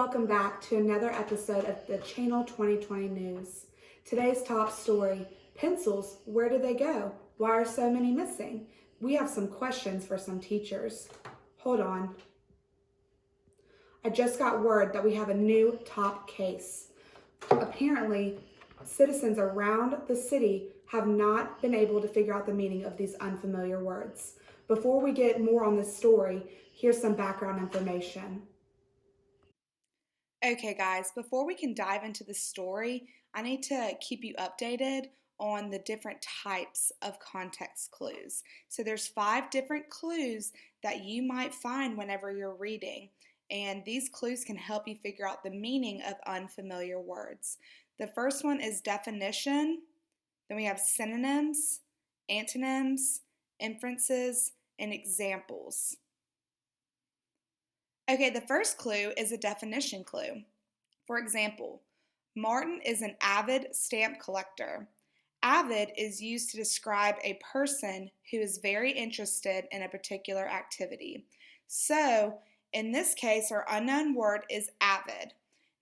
Welcome back to another episode of the Channel 2020 News. Today's top story, pencils, where did they go? Why are so many missing? We have some questions for some teachers. Hold on. I just got word that we have a new top case. Apparently, citizens around the city have not been able to figure out the meaning of these unfamiliar words. Before we get more on this story, here's some background information. Okay, guys, before we can dive into the story, I need to keep you updated on the different types of context clues. So there's 5 different clues that you might find whenever you're reading, and these clues can help you figure out the meaning of unfamiliar words. The first one is definition, then we have synonyms, antonyms, inferences, and examples. Okay, the first clue is a definition clue. For example, Martin is an avid stamp collector. Avid is used to describe a person who is very interested in a particular activity. So, in this case, our unknown word is avid.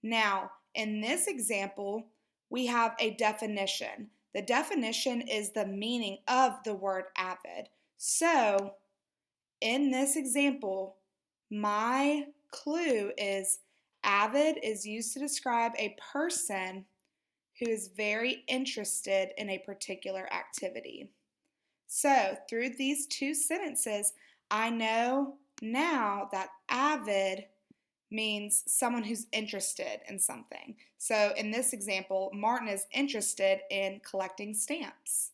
Now, in this example, we have a definition. The definition is the meaning of the word avid. So, in this example, my clue is avid is used to describe a person who is very interested in a particular activity. So, through these 2 sentences, I know now that avid means someone who's interested in something. So, in this example, Martin is interested in collecting stamps.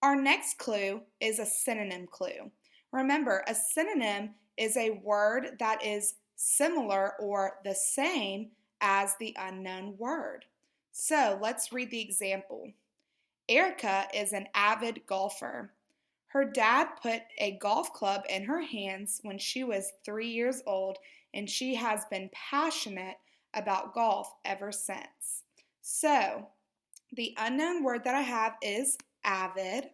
Our next clue is a synonym clue. Remember, a synonym is a word that is similar or the same as the unknown word. So let's read the example. Erica is an avid golfer. Her dad put a golf club in her hands when she was 3 years old, and she has been passionate about golf ever since. So the unknown word that I have is avid.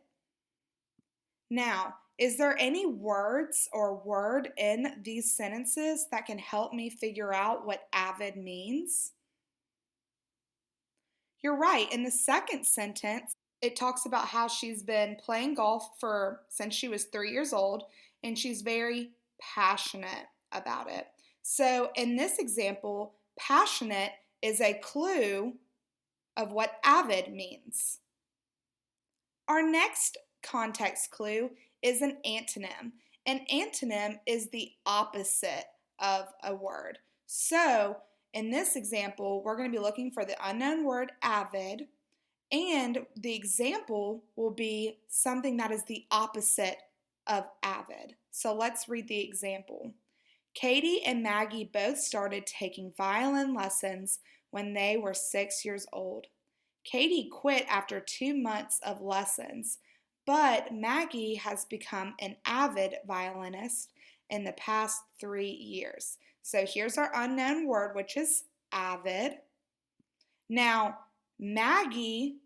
Now, is there any words or word in these sentences that can help me figure out what avid means? You're right. In the second sentence, it talks about how she's been playing golf since she was 3 years old, and she's very passionate about it. So in this example, passionate is a clue of what avid means. Our next context clue is an antonym. An antonym is the opposite of a word. So, in this example, we're going to be looking for the unknown word avid, and the example will be something that is the opposite of avid. So, let's read the example. Katie and Maggie both started taking violin lessons when they were 6 years old. Katie quit after 2 months of lessons, but Maggie has become an avid violinist in the past 3 years. So here's our unknown word, which is avid. Now, Maggie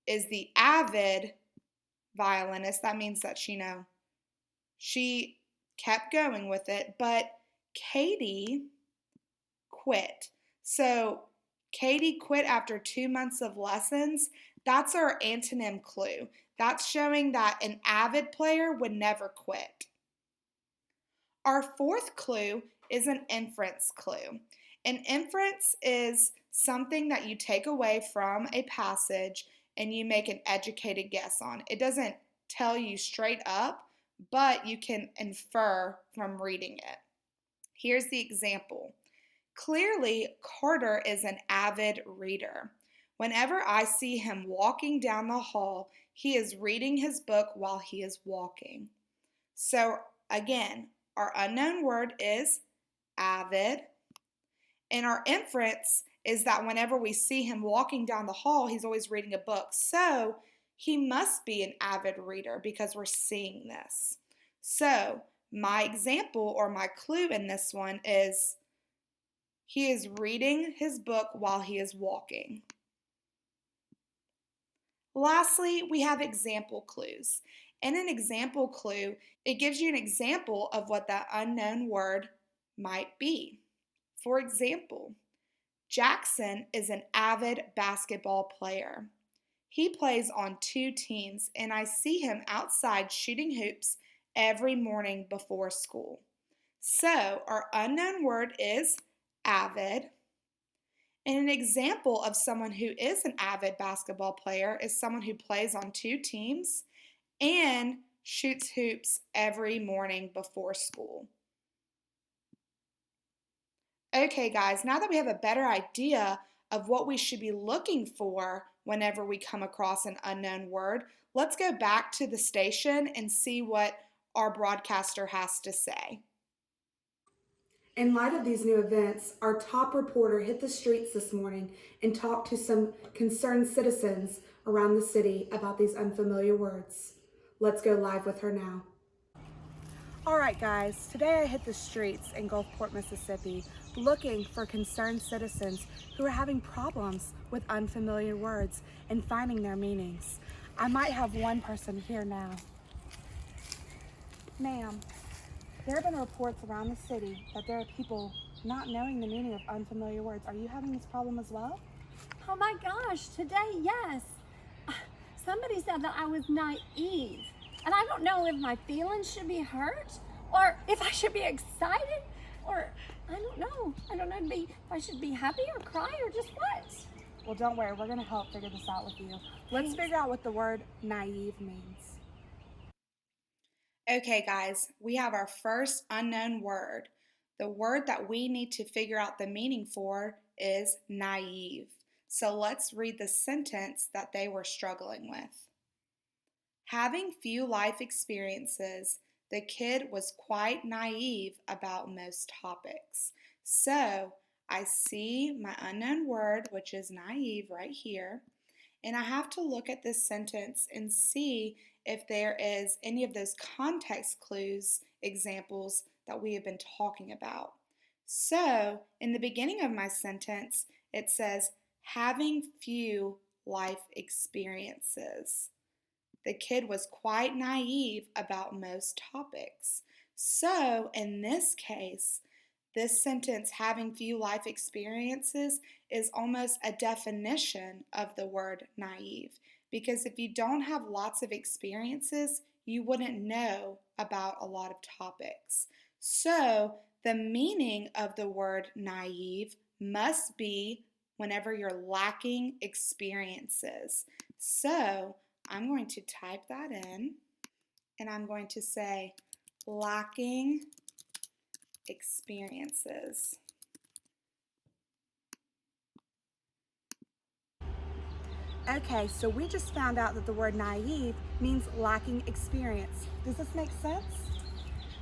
is the avid violinist. That means that she kept going with it, but Katie quit. So Katie quit after 2 months of lessons. That's our antonym clue. That's showing that an avid player would never quit. Our fourth clue is an inference clue. An inference is something that you take away from a passage and you make an educated guess on. It doesn't tell you straight up, but you can infer from reading it. Here's the example. Clearly, Carter is an avid reader. Whenever I see him walking down the hall, he is reading his book while he is walking. So again, our unknown word is avid. And our inference is that whenever we see him walking down the hall, he's always reading a book. So he must be an avid reader because we're seeing this. So my example or my clue in this one is he is reading his book while he is walking. Lastly, we have example clues. In an example clue, it gives you an example of what that unknown word might be. For example, Jackson is an avid basketball player. He plays on 2 teams, and I see him outside shooting hoops every morning before school. So, our unknown word is avid. And an example of someone who is an avid basketball player is someone who plays on 2 teams and shoots hoops every morning before school. Okay, guys, now that we have a better idea of what we should be looking for whenever we come across an unknown word, let's go back to the station and see what our broadcaster has to say. In light of these new events, our top reporter hit the streets this morning and talked to some concerned citizens around the city about these unfamiliar words. Let's go live with her now. All right, guys, today I hit the streets in Gulfport, Mississippi, looking for concerned citizens who are having problems with unfamiliar words and finding their meanings. I might have one person here now. Ma'am, there have been reports around the city that there are people not knowing the meaning of unfamiliar words. Are you having this problem as well? Oh my gosh, today, yes. Somebody said that I was naive. And I don't know if my feelings should be hurt or if I should be excited or I don't know. I don't know if I should be happy or cry or just what. Well, don't worry. We're going to help figure this out with you. Let's figure out what the word naive means. Okay, guys, we have our first unknown word. The word that we need to figure out the meaning for is naive. So let's read the sentence that they were struggling with. Having few life experiences, the kid was quite naive about most topics. So I see my unknown word, which is naive, right here. And I have to look at this sentence and see if there is any of those context clues examples that we have been talking about. So in the beginning of my sentence, it says, having few life experiences. The kid was quite naive about most topics. So in this case, this sentence, having few life experiences, is almost a definition of the word naive. Because if you don't have lots of experiences, you wouldn't know about a lot of topics. So the meaning of the word naive must be whenever you're lacking experiences. So I'm going to type that in, and I'm going to say lacking experiences. Okay, so we just found out that the word naive means lacking experience. Does this make sense?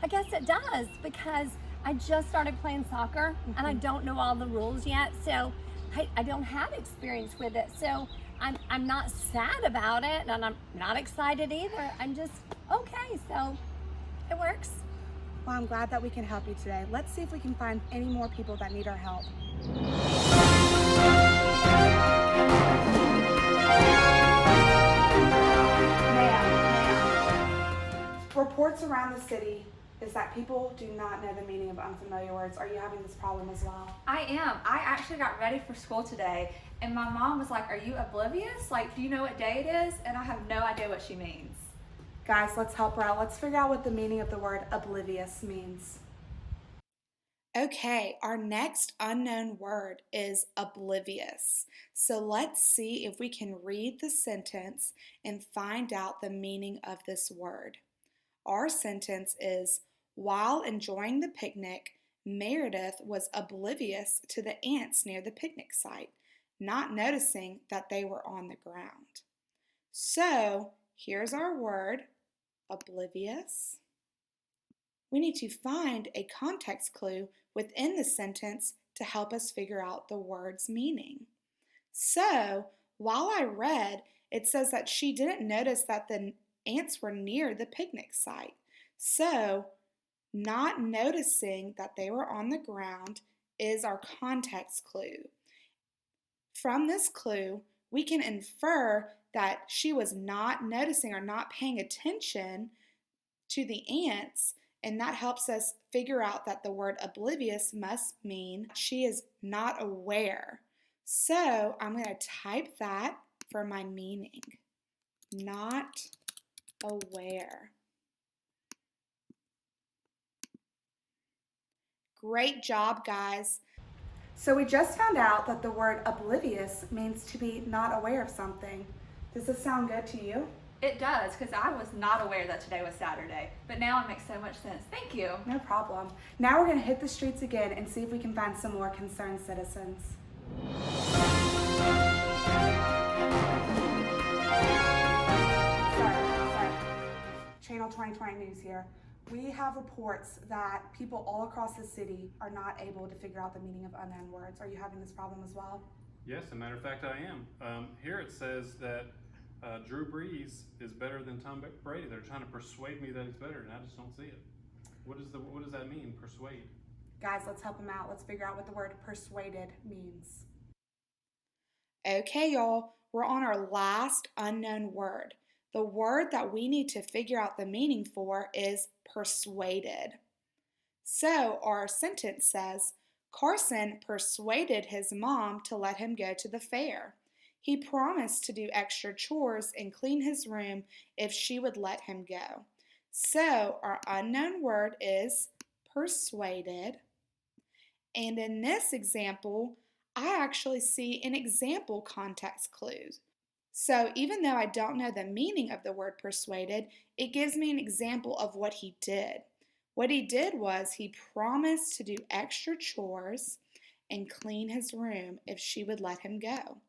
I guess it does because I just started playing soccer and I don't know all the rules yet. So I don't have experience with it. So I'm not sad about it and I'm not excited either. I'm just okay. So it works. Well, I'm glad that we can help you today. Let's see if we can find any more people that need our help. Ma'am. Reports around the city is that people do not know the meaning of unfamiliar words. Are you having this problem as well? I am. I actually got ready for school today, and my mom was like, "Are you oblivious? Like, do you know what day it is?" And I have no idea what she means. Guys, let's help her out. Let's figure out what the meaning of the word oblivious means. Okay, our next unknown word is oblivious. So let's see if we can read the sentence and find out the meaning of this word. Our sentence is, while enjoying the picnic, Meredith was oblivious to the ants near the picnic site, not noticing that they were on the ground. So here's our word, oblivious. We need to find a context clue within the sentence to help us figure out the word's meaning. So, while I read, it says that she didn't notice that the ants were near the picnic site. So, not noticing that they were on the ground is our context clue. From this clue, we can infer that she was not noticing or not paying attention to the ants, And that helps us figure out that the word oblivious must mean she is not aware. So I'm going to type that for my meaning. Not aware. Great job, guys. So we just found out that the word oblivious means to be not aware of something. Does this sound good to you? It does, because I was not aware that today was Saturday, but now it makes so much sense. Thank you. No problem. Now we're going to hit the streets again and see if we can find some more concerned citizens. Sorry. Channel 2020 News here. We have reports that people all across the city are not able to figure out the meaning of unknown words. Are you having this problem as well? Yes, as a matter of fact, I am. Here it says that Drew Brees is better than Tom Brady. They're trying to persuade me that he's better, and I just don't see it. What does that mean, persuade? Guys, let's help them out. Let's figure out what the word persuaded means. Okay, y'all, we're on our last unknown word. The word that we need to figure out the meaning for is persuaded. So our sentence says, Carson persuaded his mom to let him go to the fair. He promised to do extra chores and clean his room if she would let him go. So our unknown word is persuaded. And in this example, I actually see an example context clue. So even though I don't know the meaning of the word persuaded, it gives me an example of what he did. What he did was he promised to do extra chores and clean his room if she would let him go.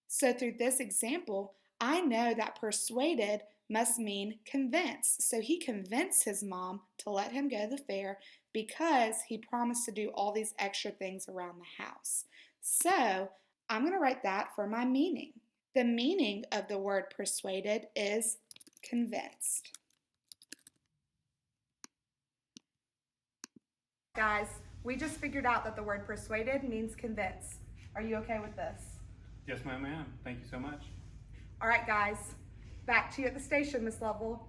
So through this example, I know that persuaded must mean convince. So he convinced his mom to let him go to the fair because he promised to do all these extra things around the house. So I'm going to write that for my meaning. The meaning of the word persuaded is convinced. Guys, we just figured out that the word persuaded means convince. Are you okay with this? Yes, ma'am, I am. Thank you so much. All right, guys. Back to you at the station, Miss Lovell.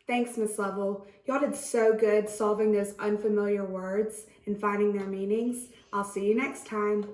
Thanks, Miss Lovell. Y'all did so good solving those unfamiliar words and finding their meanings. I'll see you next time.